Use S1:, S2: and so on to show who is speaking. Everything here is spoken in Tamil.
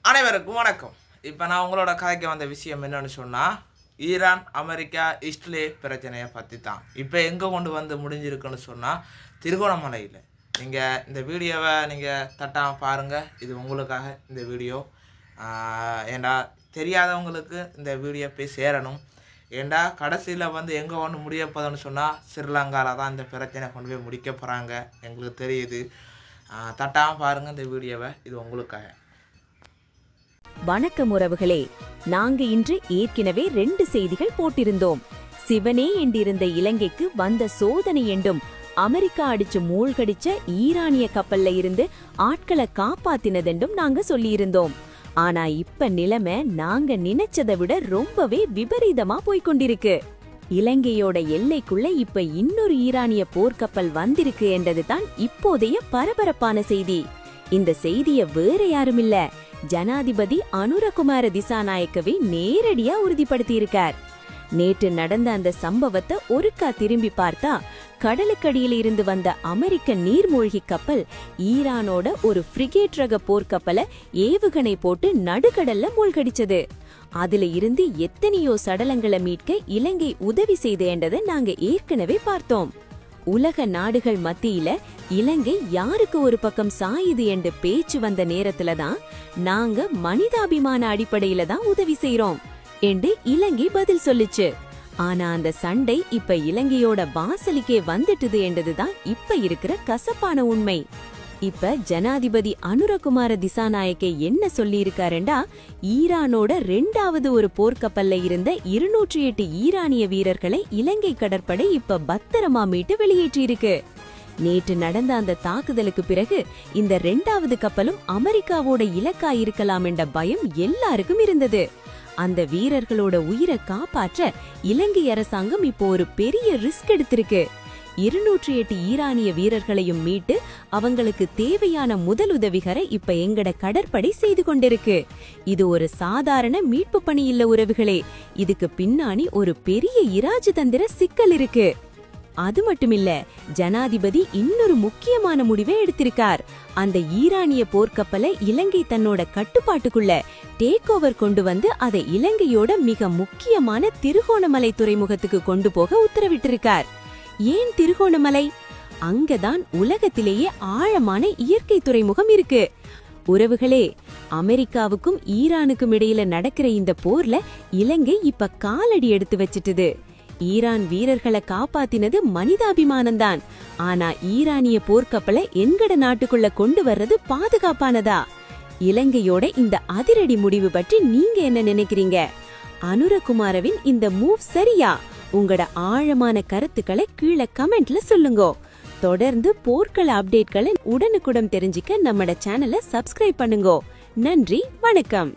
S1: அனைவருக்கும் வணக்கம். இப்போ நான் உங்களோட கதைக்கு வந்த விஷயம் என்னன்னு சொன்னால், ஈரான் அமெரிக்கா இஸ்ரேல் பிரச்சனையை பற்றி தான். இப்போ எங்கே கொண்டு வந்து முடிஞ்சிருக்குன்னு சொன்னால், திருகோணமலையில். நீங்கள் இந்த வீடியோவை நீங்கள் தட்டாமல் பாருங்கள். இது உங்களுக்காக இந்த வீடியோ. ஏண்டா தெரியாதவங்களுக்கு இந்த வீடியோ போய் சேரணும். ஏண்டா கடைசியில் வந்து எங்கே கொண்டு முடிய போதுன்னு சொன்னால், ஸ்ரீலங்காவில் தான் இந்த பிரச்சனை கொண்டு போய் முடிக்க போகிறாங்க. எங்களுக்கு தெரியுது. தட்டாமல் பாருங்கள் இந்த வீடியோவை. இது உங்களுக்காக.
S2: வணக்கம் உறவுகளே, நாங்க இன்று ஏற்கனவே 2 செய்திகள் போட்டிருந்தோம். சிவனே என்றிருந்த இலங்கைக்கு வந்த சோதனை என்றும் அமெரிக்கா அடிச்சு மூழ்கடிச்ச ஈரானிய கப்பல்ல இருந்து ஆட்களை காப்பாத்தினதென்றும் நாங்க சொல்லியிருந்தோம். ஆனா இப்ப நிலைமை நாங்க நினைச்சதை விட ரொம்பவே விபரீதமா போய்கொண்டிருக்கு. இலங்கையோட எல்லைக்குள்ள இப்ப இன்னொரு ஈரானிய போர்க்கப்பல் வந்திருக்கு என்றதுதான் இப்போதைய பரபரப்பான செய்தி. இந்த செய்திய வேற யாருமில்ல, ஜனாதிபதி அனுரகுமார திசாநாயக்கவே நேரடியா உறுதிப்படுத்தியிருக்கார். நேற்று நடந்த அந்த சம்பவத்தை ஒருக்கா திரும்பி பார்த்தா, கடலுக்கடியில் இருந்து வந்த அமெரிக்க நீர்மூழ்கி கப்பல் ஈரானோட ஒரு ஃப்ரிகேட் ரக போர்க்கப்பலை ஏவுகணை போட்டு நடுக்கடல்ல மூழ்கடிச்சது. அதுல இருந்து எத்தனையோ சடலங்களை மீட்க இலங்கை உதவி செய்து என்றதை நாங்க ஏற்கனவே பார்த்தோம். உலக நாடுகள் மத்தியில இலங்கை யாருக்கு ஒரு பக்கம் சாயுது என்று பேச்சு வந்த நேரத்துல தான் நாங்க மனிதாபிமான அடிப்படையில தான் உதவி செய்யறோம் என்று இலங்கை பதில் சொல்லுச்சு. ஆனா அந்த சண்டை இப்ப இலங்கையோட வாசலுக்கே வந்துட்டுது என்றதுதான் இப்ப இருக்கிற கசப்பான உண்மை. இப்ப ஜனாதிபதி அனுரகுமார திசாநாயக்கே என்ன சொல்லியிருக்காருண்டா, ஈரானோட 2வது ஒரு போர்க்கப்பல்ல இருந்த 208 ஈரானிய வீரர்களை இலங்கை கடற்படை இப்ப பத்திரமா மீட்டு வெளியேற்றியிருக்கு. நேற்று நடந்த அந்த தாக்குதலுக்கு பிறகு இந்த 2வது கப்பலும் அமெரிக்காவோட இலக்கா இருக்கலாம் என்ற பயம் எல்லாருக்கும் இருந்தது. அந்த வீரர்களோட உயிரை காப்பாற்ற இலங்கை அரசாங்கம் இப்போ ஒரு பெரிய ரிஸ்க் எடுத்திருக்கு. 208 ஈரானிய வீரர்களையும் மீட்டு அவங்களுக்கு தேவையான முதலுதவிகளை இப்ப எங்கட கடற்படை செய்து கொண்டிருக்கு. இது ஒரு சாதாரண மீட்பு பணி இல்ல உறவுகளே, இதுக்கு பின்னாடி ஒரு பெரிய இராஜதந்திர சிக்கல் இருக்கு. அது மட்டுமில்ல, ஜனாதிபதி இன்னொரு முக்கியமான முடிவை எடுத்திருக்கார். அந்த ஈரானிய போர்க்கப்பலை இலங்கை தன்னோட கட்டுப்பாட்டுக்குள்ள டேக் ஓவர் கொண்டு வந்து அதை இலங்கையோட மிக முக்கியமான திருகோணமலை துறைமுகத்துக்கு கொண்டு போக உத்தரவிட்டிருக்கார். ஏன் திருகோணமலை? அங்கதான் உலகத்திலேயே ஆழமான இயற்கை துறைமுகம் இருக்கு. உறவுகளே, அமெரிக்காவுக்கும் ஈரானுக்கும் இடையில நடக்கிற இந்த போர்ல இலங்கை இப்ப காலடி எடுத்து வச்சிட்டுது. ஈரான் வீரர்களை காப்பாத்தினது மனிதாபிமானம்தான். ஆனா ஈரானிய போர்க்கப்பலை எங்கட நாட்டுக்குள்ள கொண்டு வர்றது பாதுகாப்பானதா? இலங்கையோட இந்த அதிரடி முடிவு பற்றி நீங்க என்ன நினைக்கிறீங்க? அனுரகுமாரவின் இந்த மூவ் சரியா? உங்களோட ஆழமான கருத்துக்களை கீழே கமெண்ட்ல சொல்லுங்க. தொடர்ந்து போர்க்கள அப்டேட்களை உடனுக்குடன் தெரிஞ்சுக்க நம்மட சேனலை சப்ஸ்கிரைப் பண்ணுங்க. நன்றி, வணக்கம்.